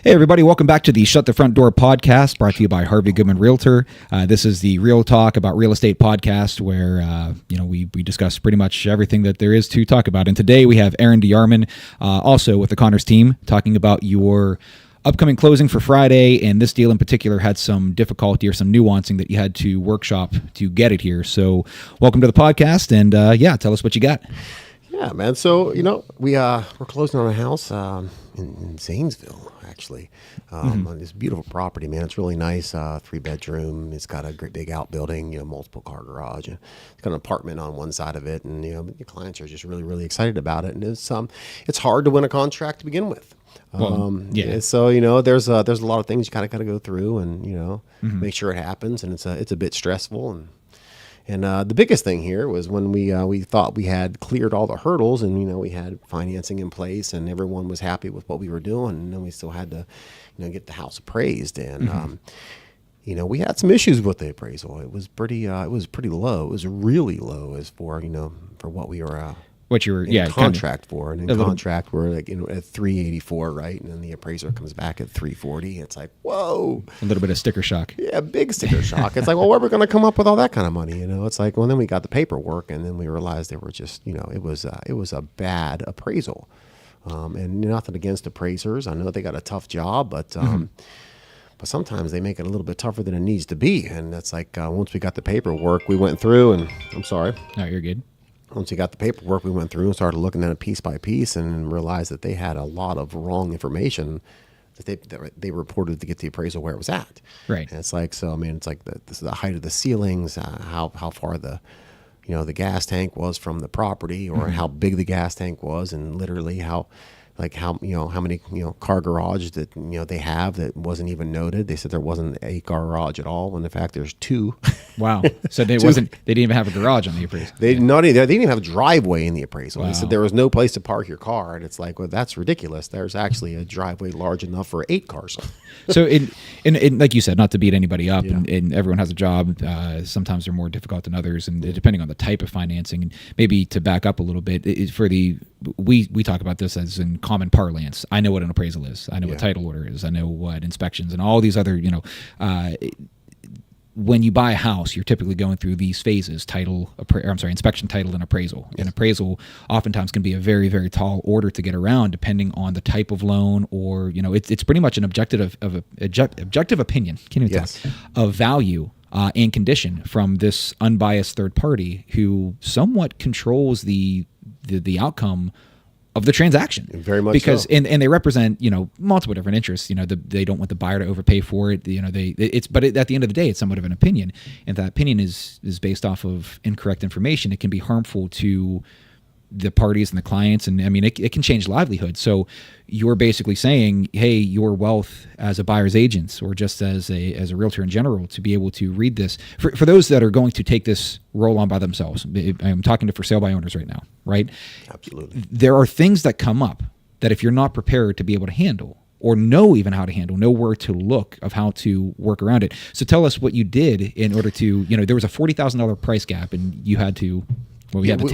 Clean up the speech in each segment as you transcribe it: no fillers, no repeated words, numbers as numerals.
Hey, everybody. Welcome back to the Shut the Front Door podcast, brought to you by Harvey, Goodman, Realtor. This is the Real Talk about Real Estate podcast where, we discuss pretty much everything that there is to talk about. And today we have Aaron DeYarmon, also with the Connors team, talking about your upcoming closing for Friday. And this deal in particular had some difficulty or some nuancing that you had to workshop to get it here. So welcome to the podcast. And tell us what you got. Yeah, man. So, we're closing on a house in Zanesville, actually, on this beautiful property, man. It's really nice, 3-bedroom. It's got a great big outbuilding, multiple car garage. It's got an apartment on one side of it, and the clients are just really, really excited about it. And it's hard to win a contract to begin with. So there's a lot of things you kind of got to go through, and make sure it happens, and it's a bit stressful. And the biggest thing here was when we thought we had cleared all the hurdles, and we had financing in place, and everyone was happy with what we were doing, and then we still had to get the house appraised, and we had some issues with the appraisal. It was pretty low. It was really low as for what we were what you were contract for, and in contract we're like at 384, right? And then the appraiser comes back at 340. It's like, whoa, a little bit of sticker shock. Yeah, big sticker shock. It's like, well, where are we going to come up with all that kind of money? It's like, well, then we got the paperwork, and then we realized they were just, it was a bad appraisal, and nothing against appraisers. I know they got a tough job, but sometimes they make it a little bit tougher than it needs to be. And that's like once we got the paperwork, we went through, and I'm sorry. No, you're good. Once we got the paperwork, we went through and started looking at it piece by piece, and realized that they had a lot of wrong information that they reported to get the appraisal where it was at. Right. And it's like, so I mean, it's like the height of the ceilings, how far the gas tank was from the property, or how big the gas tank was, and literally how many car garage that they have that wasn't even noted. They said there wasn't a garage at all, when in fact there's two. Wow. So they didn't even have a garage on the appraisal. They didn't even have a driveway in the appraisal. Wow. They said there was no place to park your car, and it's like, well, that's ridiculous. There's actually a driveway large enough for 8 cars. So in like you said, not to beat anybody up, and everyone has a job. Sometimes they're more difficult than others, and depending on the type of financing. And maybe to back up a little bit, we talk about this as in common parlance. I know what an appraisal is. I know what title order is. I know what inspections and all these other, when you buy a house, you're typically going through these phases: inspection, title, and appraisal. Yes. And appraisal oftentimes can be a very, very tall order to get around, depending on the type of loan, or it's pretty much an objective opinion. Can't even talk, of value and condition from this unbiased third party who somewhat controls the outcome of the transaction. Very much because so. and they represent multiple different interests. They don't want the buyer to overpay for it. But at the end of the day, it's somewhat of an opinion, and that opinion is based off of incorrect information. It can be harmful to the parties and the clients, and I mean it can change livelihood. So you're basically saying, hey, your wealth as a buyer's agent, or just as a realtor in general, to be able to read this for those that are going to take this role on by themselves. I'm talking to for sale by owners right now, right? Absolutely. There are things that come up that if you're not prepared to be able to handle, or know even how to handle, know where to look of how to work around it. So tell us what you did in order to, there was a $40,000 price gap, and you had to. Well, we had to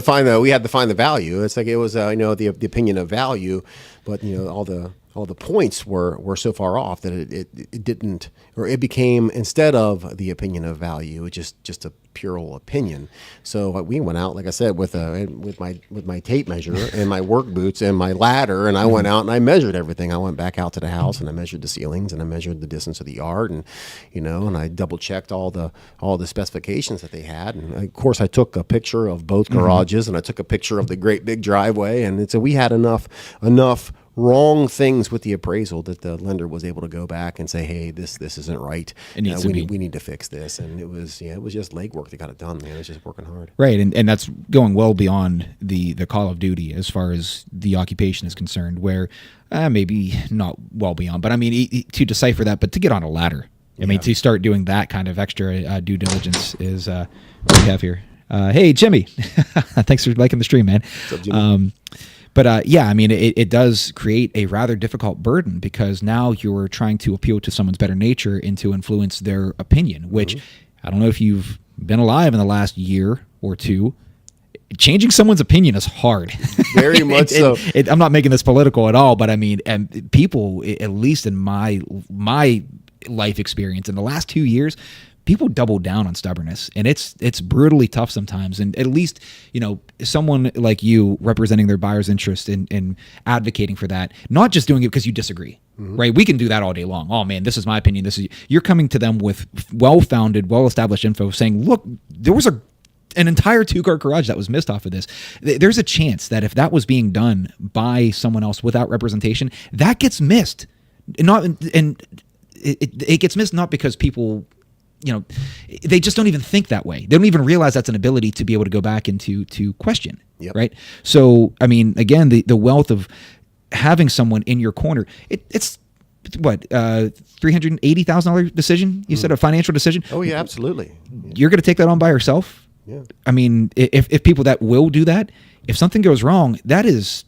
find the value. It's like it was the opinion of value, but all the points were so far off that it didn't, or it became, instead of the opinion of value, just a pure opinion. So we went out, like I said, with my tape measure and my work boots and my ladder, and I went out and I measured everything. I went back out to the house and I measured the ceilings, and I measured the distance of the yard, and and I double checked all the specifications that they had. And of course I took a picture of both garages, and I took a picture of the great big driveway, and so we had enough wrong things with the appraisal that the lender was able to go back and say, hey, this isn't right. We need to fix this. And it was just legwork that got it done, man. It's just working hard. Right. And that's going well beyond the call of duty as far as the occupation is concerned, where maybe not well beyond, but I mean, to decipher that, but to get on a ladder. I mean, to start doing that kind of extra due diligence is what we have here. Hey, Jimmy. Thanks for liking the stream, man. What's up, Jimmy? But I mean, it does create a rather difficult burden, because now you're trying to appeal to someone's better nature and to influence their opinion, which I don't know if you've been alive in the last year or two. changing someone's opinion is hard. Very much so. I'm not making this political at all, but I mean, and people, at least in my life experience in the last 2 years, people double down on stubbornness, and it's brutally tough sometimes. And at least, someone like you representing their buyer's interest in advocating for that, not just doing it because you disagree, right? We can do that all day long. Oh man, this is my opinion. You're coming to them with well-founded, well-established info saying, look, there was an entire 2-car garage that was missed off of this. There's a chance that if that was being done by someone else without representation, that gets missed. It gets missed not because people, they just don't even think that way. They don't even realize that's an ability to be able to go back into question, right? So, I mean, again, the wealth of having someone in your corner, it's what, $380,000 decision? You said a financial decision? Oh yeah, absolutely. You're going to take that on by yourself? Yeah. I mean, if people that will do that, if something goes wrong, that's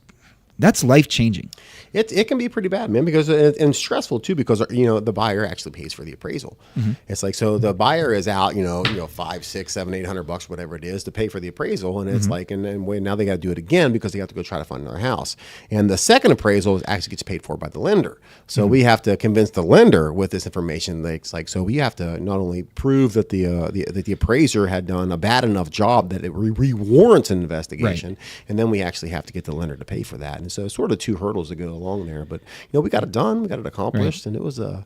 life-changing. It can be pretty bad, man, because and stressful too, because the buyer actually pays for the appraisal. It's like, so the buyer is out, $500, $600, $700, $800, whatever it is, to pay for the appraisal, and it's like, and now they got to do it again because they have to go try to find another house. And the second appraisal actually gets paid for by the lender. So we have to convince the lender with this information. It's like, so we have to not only prove that the appraiser had done a bad enough job that it warrants an investigation, and then we actually have to get the lender to pay for that. And so it's sort of 2 hurdles to go along there, but we got it done, we got it accomplished, and it was well,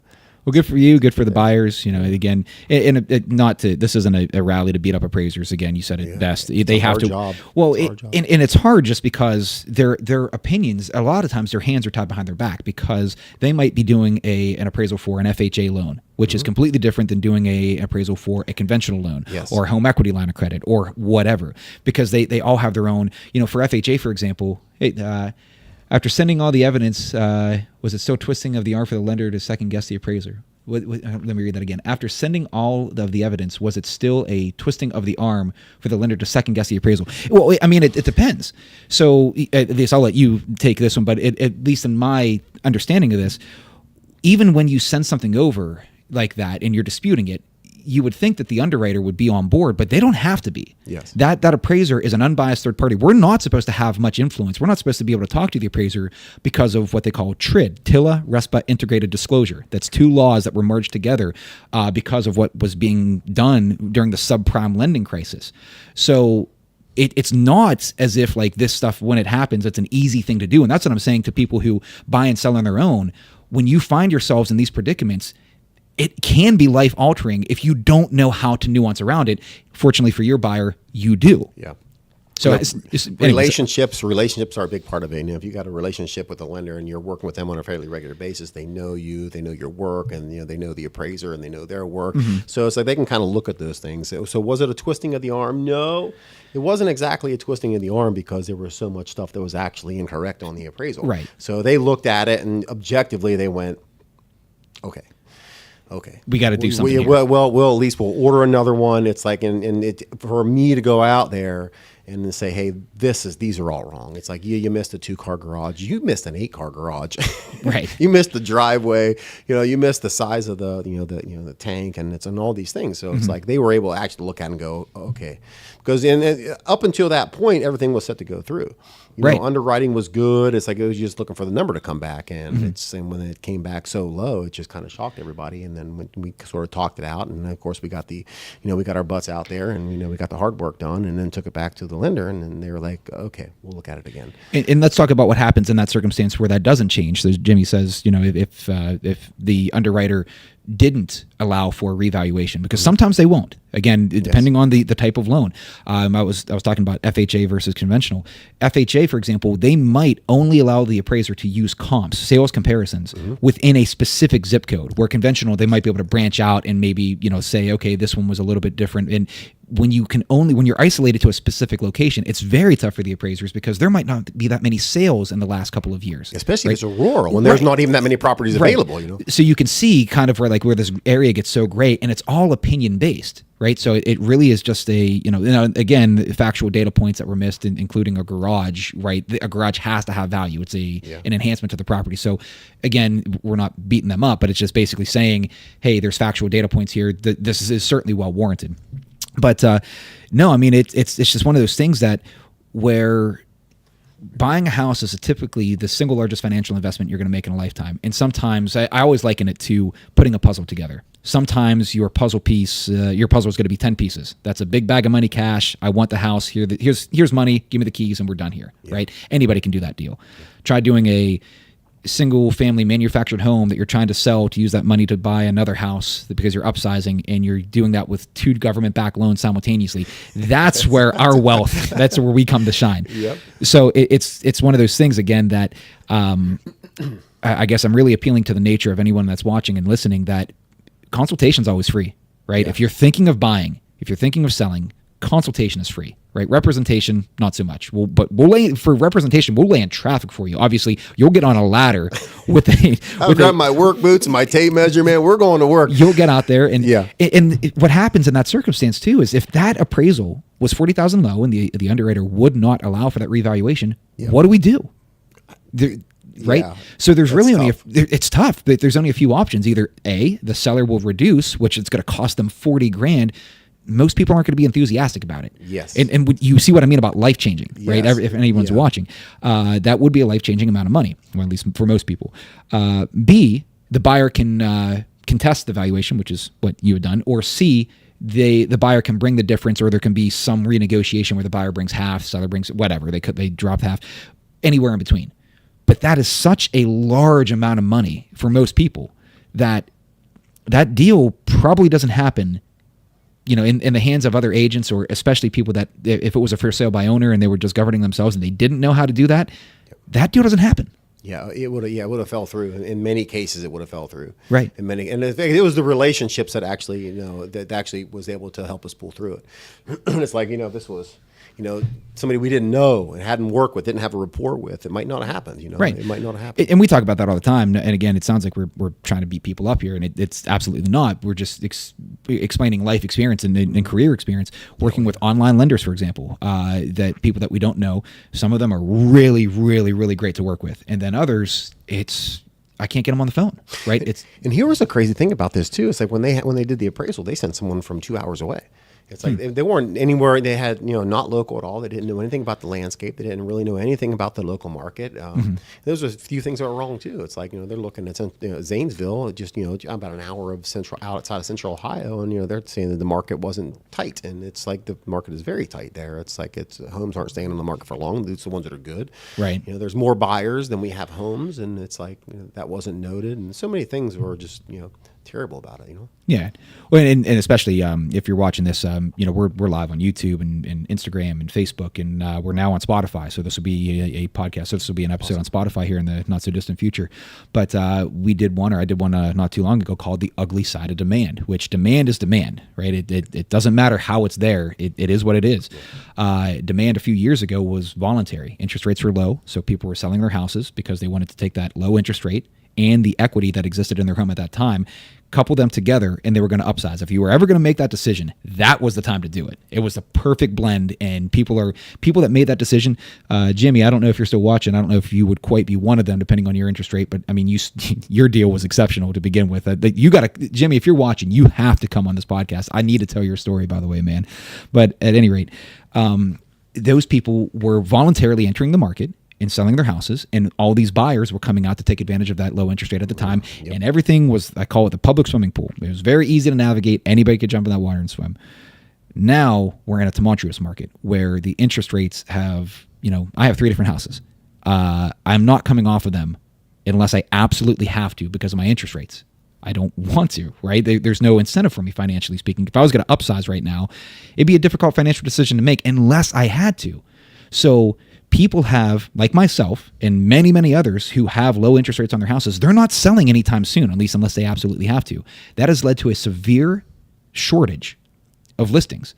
good for you, good for the buyers. Again, this isn't a rally to beat up appraisers. Again, you said it best. They have to. Job. Well, and it's hard just because their opinions, a lot of times their hands are tied behind their back, because they might be doing an appraisal for an FHA loan, which is completely different than doing an appraisal for a conventional loan or a home equity line of credit or whatever, because they all have their own. For FHA, for example, after sending all the evidence, was it still twisting of the arm for the lender to second guess the appraiser? Let me read that again. After sending all of the evidence, was it still a twisting of the arm for the lender to second guess the appraisal? Well, I mean, it depends. So at least I'll let you take this one, but at least in my understanding of this, even when you send something over like that and you're disputing it, you would think that the underwriter would be on board, but they don't have to be. Yes. That appraiser is an unbiased third party. We're not supposed to have much influence. We're not supposed to be able to talk to the appraiser because of what they call TRID, TILA RESPA Integrated Disclosure. That's 2 laws that were merged together because of what was being done during the subprime lending crisis. So it's not as if like this stuff, when it happens, it's an easy thing to do. And that's what I'm saying to people who buy and sell on their own. When you find yourselves in these predicaments, it can be life-altering if you don't know how to nuance around it. Fortunately for your buyer, you do. Yeah. So relationships are a big part of it. If you got a relationship with a lender and you're working with them on a fairly regular basis, they know you, they know your work, and they know the appraiser and they know their work. So it's like they can kind of look at those things. So was it a twisting of the arm? No, it wasn't exactly a twisting of the arm, because there was so much stuff that was actually incorrect on the appraisal. Right. So they looked at it and objectively they went, okay, we got to do something here. Well, at least we'll order another one. It's like, and for me to go out there and then say, hey, these are all wrong. It's like, you missed a 2-car garage. You missed an 8-car garage. Right. You missed the driveway. You missed the size of the tank and all these things. So it's like they were able to actually look at it and go, okay. Because up until that point, everything was set to go through. Underwriting was good. It's like it was just looking for the number to come back, and when it came back so low, it just kind of shocked everybody. And then when we sort of talked it out, and of course we got we got our butts out there, and we got the hard work done, and then took it back to the lender, and then they were like, okay, we'll look at it again. And let's talk about what happens in that circumstance where that doesn't change. So Jimmy says, if the underwriter didn't allow for revaluation, because sometimes they won't. Again, depending on the type of loan. I was talking about FHA versus conventional. FHA, for example, they might only allow the appraiser to use comps, sales comparisons, within a specific zip code. Where conventional, they might be able to branch out and maybe say, okay, this one was a little bit different. And when you're isolated to a specific location, it's very tough for the appraisers, because there might not be that many sales in the last couple of years. Especially if it's a rural, and there's not even that many properties available. So you can see kind of where this area gets so great, and it's all opinion based. Right. So it really is just again, factual data points that were missed, including a garage, right? A garage has to have value. It's an enhancement to the property. So again, we're not beating them up, but it's just basically saying, hey, there's factual data points here. This is certainly well warranted. But no, I mean, it's just one of those things that where buying a house is typically the single largest financial investment you're going to make in a lifetime. And sometimes I always liken it to putting a puzzle together. Sometimes your puzzle piece, your puzzle is going to be 10 pieces. That's a big bag of money, cash. I want the house here. Here's money. Give me the keys and we're done here, right? Anybody can do that deal. Try doing a single family manufactured home that you're trying to sell to use that money to buy another house because you're upsizing, and you're doing that with 2 government-backed loans simultaneously. That's where our wealth, that's where we come to shine. Yep. So it's one of those things, again, that I guess I'm really appealing to the nature of anyone that's watching and listening, that consultation's always free, right? Yeah. If you're thinking of buying, if you're thinking of selling, consultation is free, right? Representation, not so much. We'll lay in traffic for you. Obviously, you'll get on a ladder with I'll grab my work boots and my tape measure, man. We're going to work. You'll get out there, and what happens in that circumstance too is if that appraisal was $40,000 low and the underwriter would not allow for that revaluation, what do? Right? Yeah, so there's really only tough. it's tough. There's only a few options. Either A, the seller will reduce, which it's going to cost them $40,000. Most people aren't going to be enthusiastic about it. Yes. And you see what I mean about life-changing, right? Yes. If anyone's watching, that would be a life-changing amount of money, or at least for most people. B, the buyer can contest the valuation, which is what you had done. Or C, the buyer can bring the difference, or there can be some renegotiation where the buyer brings half, seller brings whatever. They drop half, anywhere in between. But that is such a large amount of money for most people that deal probably doesn't happen, in the hands of other agents, or especially people that, if it was a for sale by owner and they were just governing themselves and they didn't know how to do that, that deal doesn't happen. Yeah, it would have fell through. In many cases, it would have fell through. Right. And it was the relationships that actually, that actually was able to help us pull through it. And it's like, if this was, somebody we didn't know and hadn't worked with, didn't have a rapport with, it might not have happened. Right. It might not have happened. And we talk about that all the time. And again, it sounds like we're trying to beat people up here, and it's absolutely not. We're just explaining life experience and career experience, working with online lenders, for example, that people that we don't know. Some of them are really, really, really great to work with, and then others, I can't get them on the phone, right? And here was a crazy thing about this too. It's like when they did the appraisal, they sent someone from 2 hours away. It's like they weren't anywhere. They had, not local at all. They didn't know anything about the landscape. They didn't really know anything about the local market. There's a few things that were wrong too. It's like, they're looking at Zanesville, just, about an hour of outside of central Ohio. And, they're saying that the market wasn't tight. And it's like the market is very tight there. It's like homes aren't staying on the market for long. It's the ones that are good. Right. There's more buyers than we have homes. And it's like, that wasn't noted. And so many things were just, terrible about it, Yeah. Well, and especially if you're watching this, we're live on YouTube and Instagram and Facebook, and we're now on Spotify. So this will be a podcast. So this will be an episode on Spotify here in the not so distant future. But I did one not too long ago called The Ugly Side of Demand, which demand is demand, right? It doesn't matter how it's there. It is what it is. Demand a few years ago was voluntary. Interest rates were low, so people were selling their houses because they wanted to take that low interest rate and the equity that existed in their home at that time, couple them together, and they were going to upsize. If you were ever going to make that decision, that was the time to do it. It was the perfect blend, and people that made that decision. Jimmy, I don't know if you're still watching. I don't know if you would quite be one of them, depending on your interest rate. But I mean, your deal was exceptional to begin with. You got to, Jimmy, if you're watching, you have to come on this podcast. I need to tell your story, by the way, man. But at any rate, those people were voluntarily entering the market and selling their houses, and all these buyers were coming out to take advantage of that low interest rate at the time. Yep. And everything was, I call it the public swimming pool. It was very easy to navigate. Anybody could jump in that water and swim. Now we're in a tumultuous market where the interest rates have, I have 3 different houses. I'm not coming off of them unless I absolutely have to because of my interest rates. I don't want to, right? There's no incentive for me financially speaking. If I was going to upsize right now, it'd be a difficult financial decision to make unless I had to. So people have, like myself and many, many others who have low interest rates on their houses, they're not selling anytime soon, at least unless they absolutely have to. That has led to a severe shortage of listings.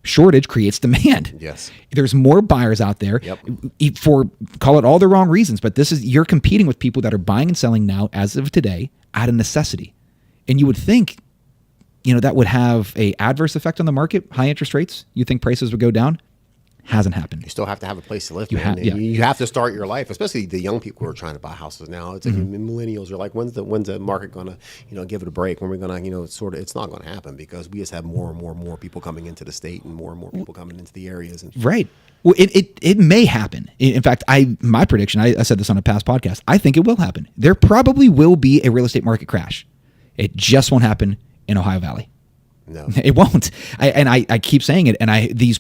Shortage creates demand. Yes. There's more buyers out there for, call it all the wrong reasons, but you're competing with people that are buying and selling now as of today out of necessity. And you would think, that would have a adverse effect on the market, high interest rates. You think prices would go down? Hasn't happened. You still have to have a place to live. You man. have- yeah. You have to start your life, especially the young people who are trying to buy houses now. It's like millennials are like, when's the market gonna give it a break? When we're gonna sort of? It's not going to happen because we just have more and more people coming into the state and more people coming into the areas. And Right. Well, it may happen. In fact, my prediction, I said this on a past podcast, I think it will happen. There probably will be a real estate market crash. It just won't happen in Ohio Valley. no, It won't. I keep saying it, and I've used these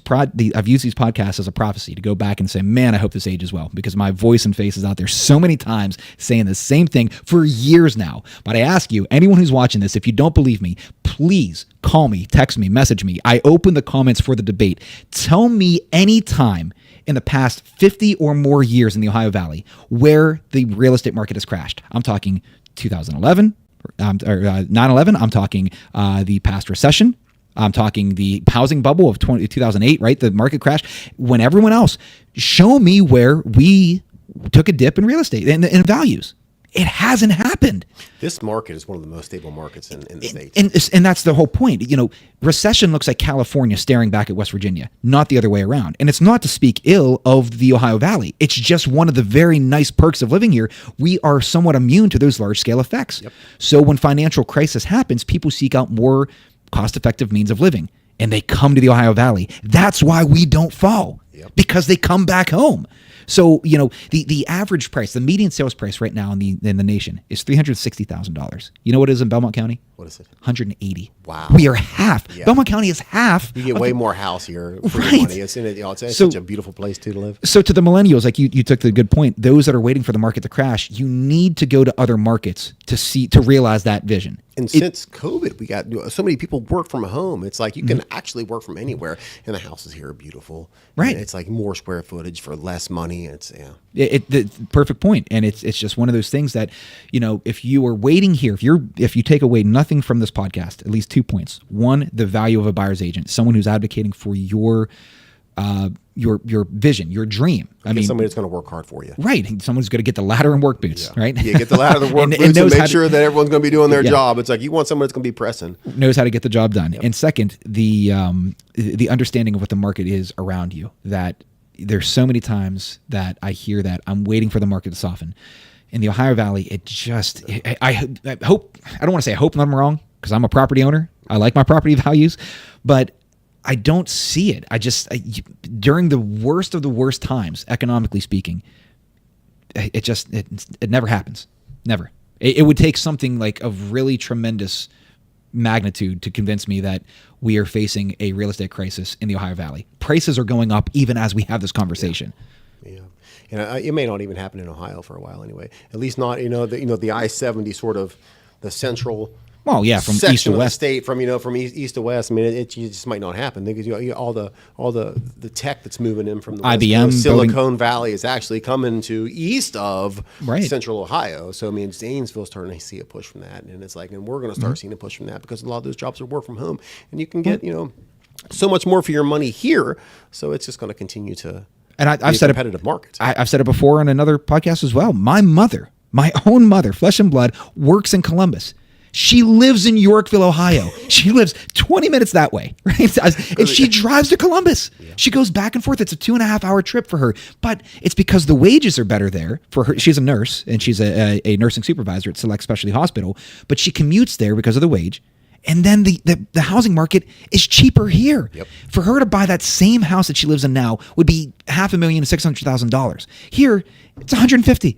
podcasts as a prophecy to go back and say, man, I hope this ages well, because my voice and face is out there so many times saying the same thing for years now. But I ask you, anyone who's watching this, if you don't believe me, please call me, text me, message me. I open the comments for the debate. Tell me any time in the past 50 or more years in the Ohio Valley where the real estate market has crashed. I'm talking 2011. Or 9/11. I'm talking the past recession. I'm talking the housing bubble of 2008, right? The market crash. When everyone else, show me where we took a dip in real estate and in values. It hasn't happened. this market is one of the most stable markets in the state. And that's the whole point. Recession looks like California staring back at West Virginia, not the other way around. And it's not to speak ill of the Ohio Valley. It's just one of the very nice perks of living here. We are somewhat immune to those large scale effects. Yep. So when financial crisis happens, people seek out more cost-effective means of living, and they come to the Ohio Valley. That's why we don't fall, because they come back home. So, the average price, the median sales price right now in the nation is $360,000. You know what it is in Belmont County? What is it? $180,000. Wow. We are half. Yeah. Belmont County is half. You get way more house here for Right. your money. It's such a beautiful place to live. So to the millennials, like you took the good point, those that are waiting for the market to crash, you need to go to other markets to realize that vision. And since COVID, we got so many people work from home. It's like you can actually work from anywhere, and the houses here are beautiful. Right. And it's like more square footage for less money. It's The perfect point. And it's just one of those things that, if you are waiting here, if you take away nothing from this podcast, at least 2 points. One, the value of a buyer's agent, someone who's advocating for your vision, your dream. I mean, somebody that's going to work hard for you. Right. Someone who's going to get the ladder and work boots, right? Yeah, get the ladder, the work boots, and make sure that everyone's going to be doing their job. It's like you want someone that's going to be pressing. Knows how to get the job done. Yep. And second, the understanding of what the market is around you, that there's so many times that I hear that I'm waiting for the market to soften. In the Ohio Valley, I hope, I don't want to say I hope I'm wrong, because I'm a property owner. I like my property values, but I don't see it. During the worst of the worst times, economically speaking, it never happens. Never. It would take something like of really tremendous magnitude to convince me that we are facing a real estate crisis in the Ohio Valley. Prices are going up even as we have this conversation. Yeah. And it may not even happen in Ohio for a while anyway. At least not, the I-70 sort of the central Well, yeah, from section east to of west. the state, from east to west. I mean, it just might not happen because all the tech that's moving in from the West IBM Coast, building- Silicon Valley is actually coming to east of Right. central Ohio. So I mean, Zanesville's starting to see a push from that, and it's like, and we're going to start seeing a push from that because a lot of those jobs are work from home, and you can get so much more for your money here. So it's just going to continue to. And I've said competitive market. I've said it before on another podcast as well. My own mother, flesh and blood, works in Columbus. She lives in Yorkville, Ohio. She lives 20 minutes that way, right? And she drives to Columbus. Yeah. She goes back and forth. It's a 2.5 hour trip for her, but it's because the wages are better there for her. She's a nurse and she's a nursing supervisor at Select Specialty Hospital, but she commutes there because of the wage. And then the housing market is cheaper here. Yep. For her to buy that same house that she lives in now would be $500,000 to $600,000. Here, it's $150,000,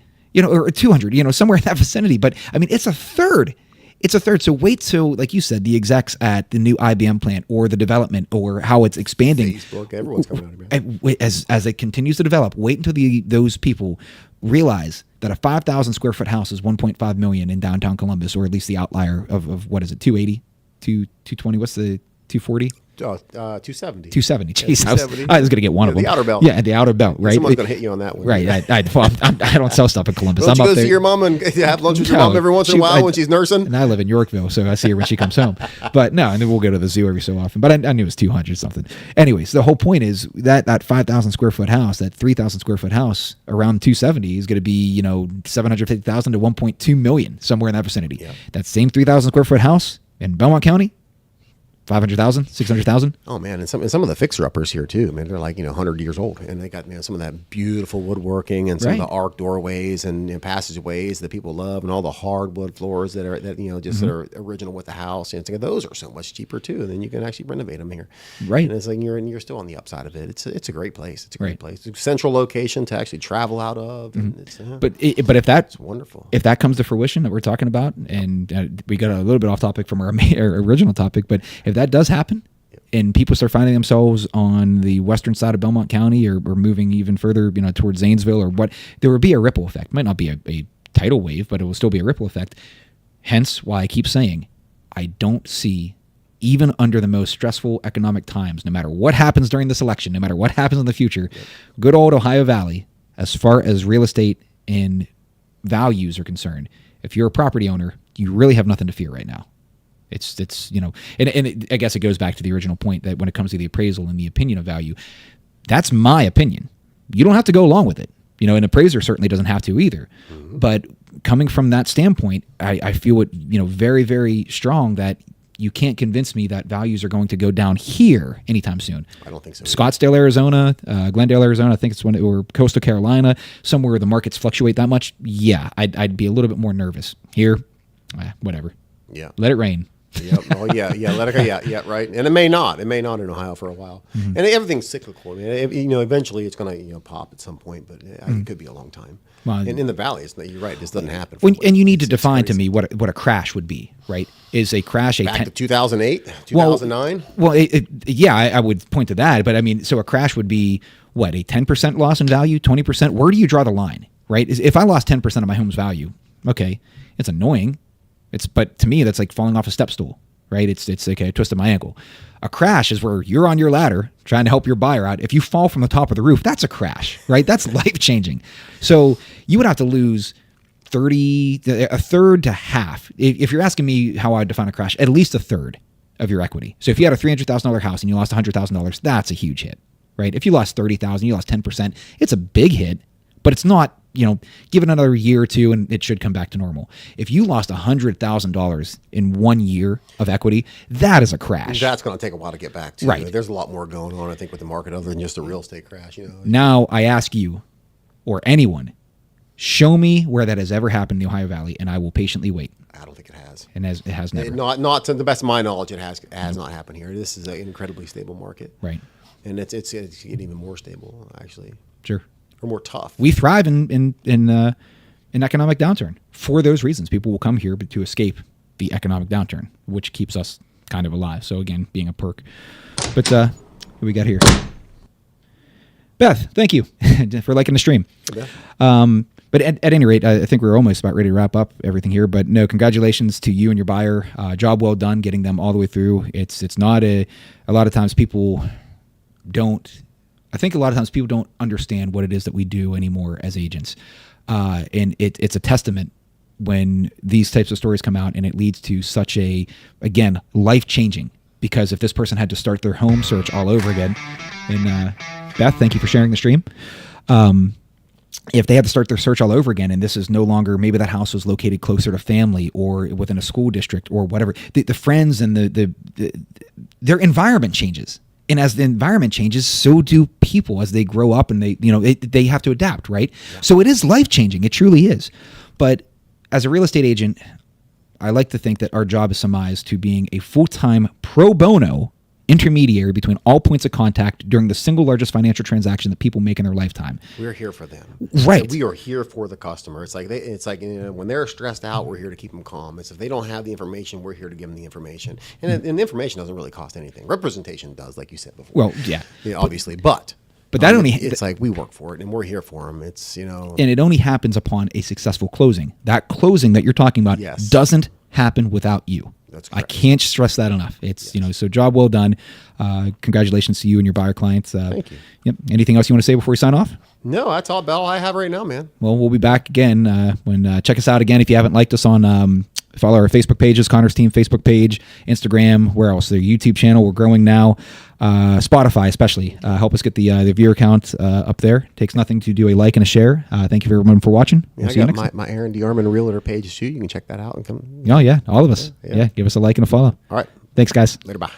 or $200,000, somewhere in that vicinity. But I mean, it's a third. It's a third. So wait till, like you said, the execs at the new IBM plant or the development or how it's expanding. Facebook, everyone's coming out of it. As it continues to develop, wait until those people realize that a 5,000 square foot house is $1.5 million in downtown Columbus, or at least the outlier of what is it, 280, 220? What's the 240? 270. 270. Jeez, Yeah, 270. I was going to get one of them. The outer belt. Yeah, the outer belt, right? Someone's going to hit you on that one. Right. I don't sell stuff in Columbus. Don't I'm you up go there. see your mom and have lunch with your mom every once in a while when she's nursing? And I live in Yorkville, so I see her when she comes home. But no, and then we'll go to the zoo every so often. But I knew it was 200 something. Anyways, the whole point is that 5,000 square foot house, that 3,000 square foot house around 270 is going to be, $750,000 to $1.2 million, somewhere in that vicinity. Yeah. That same 3,000 square foot house in Belmont County, 500,000, 600,000. Oh man, and some of the fixer-uppers here too. Man, they're like 100 years old, and they got some of that beautiful woodworking and some of the arc doorways and passageways that people love, and all the hardwood floors that are just that are original with the house. And those are so much cheaper too. And then you can actually renovate them here, right? And it's like you're still on the upside of it. It's a great place. It's a great place. It's a central location to actually travel out of. And it's, but it's wonderful. If that comes to fruition that we're talking about, and we got a little bit off topic from our original topic, but if that does happen, and people start finding themselves on the western side of Belmont County or moving even further, towards Zanesville or what, there would be a ripple effect. Might not be a tidal wave, but it will still be a ripple effect. Hence why I keep saying I don't see, even under the most stressful economic times, no matter what happens during this election, no matter what happens in the future, good old Ohio Valley, as far as real estate and values are concerned, if you're a property owner, you really have nothing to fear right now. It's I guess it goes back to the original point that when it comes to the appraisal and the opinion of value, that's my opinion. You don't have to go along with it. An appraiser certainly doesn't have to either. But coming from that standpoint, I feel it, very, very strong that you can't convince me that values are going to go down here anytime soon. I don't think so. Scottsdale, Arizona, Glendale, Arizona, I think it's or Coastal Carolina, somewhere where the markets fluctuate that much. Yeah, I'd be a little bit more nervous. Here, whatever. Yeah. Let it rain. Yep. Oh yeah. Let it go. Yeah. Right. And it may not in Ohio for a while. And everything's cyclical. I mean, eventually it's going to pop at some point, but it could be a long time. Well, and in the valley, you're right. This doesn't happen. And you need to define to me what a crash would be. Right? Is a crash back to 2008, 2009? Well, I would point to that. But I mean, so a crash would be what, a 10% loss in value, 20%. Where do you draw the line? Right? If I lost 10% of my home's value, okay, it's annoying. But to me, that's like falling off a step stool, right? It's like I twisted my ankle. A crash is where you're on your ladder trying to help your buyer out. If you fall from the top of the roof, that's a crash, right? That's life-changing. So you would have to lose a third to half. If you're asking me how I define a crash, at least a third of your equity. So if you had a $300,000 house and you lost $100,000, that's a huge hit, right? If you lost $30,000, you lost 10%, it's a big hit, but it's not, give it another year or two and it should come back to normal. If you lost $100,000 in 1 year of equity, that is a crash. That's going to take a while to get back to. Right. There's a lot more going on, I think, with the market other than just a real estate crash. Now I ask you, or anyone, show me where that has ever happened in the Ohio Valley, and I will patiently wait. I don't think it has. And it has never. Not to the best of my knowledge, it has not happened here. This is an incredibly stable market. Right. And it's getting even more stable, actually. Sure. Or more tough. We thrive in economic downturn for those reasons. People will come here to escape the economic downturn, which keeps us kind of alive. So again, being a perk. But what do we got here? Beth, thank you for liking the stream. But at any rate, I think we're almost about ready to wrap up everything here. But no, congratulations to you and your buyer. Job well done, getting them all the way through. It's not a lot of times people don't. I think a lot of times people don't understand what it is that we do anymore as agents. And it's a testament when these types of stories come out and it leads to such again, life-changing. Because if this person had to start their home search all over again, and Beth, thank you for sharing the stream. If they had to start their search all over again and this is no longer, maybe that house was located closer to family or within a school district or whatever, the friends and their environment changes. And as the environment changes, so do people as they grow up and they have to adapt, right? Yeah. So it is life-changing. It truly is. But as a real estate agent, I like to think that our job is summarized to being a full-time pro bono intermediary between all points of contact during the single largest financial transaction that people make in their lifetime. We're here for them. Right. We are here for the customer. It's like when they're stressed out, we're here to keep them calm. It's if they don't have the information, we're here to give them the information. And the information doesn't really cost anything. Representation does, like you said before. Well, yeah. Obviously, but that only it's like we work for it and we're here for them. It's and it only happens upon a successful closing. That closing that you're talking about doesn't happen without you. That's correct. I can't stress that enough. It's so job well done. Congratulations to you and your buyer clients. Thank you. Yep. Anything else you want to say before we sign off? No, that's all about all I have right now, man. Well, we'll be back again when check us out again if you haven't liked us on. Follow our Facebook pages, Connor's Team Facebook page, Instagram, where else? The YouTube channel. We're growing now. Spotify especially. Help us get the viewer count up there. Takes nothing to do a like and a share. Thank you everyone for watching. We'll see you next time. My Aaron DeYarmon Realtor page too. You can check that out and come. Oh yeah, all of us. Yeah, give us a like and a follow. All right. Thanks, guys. Later. Bye.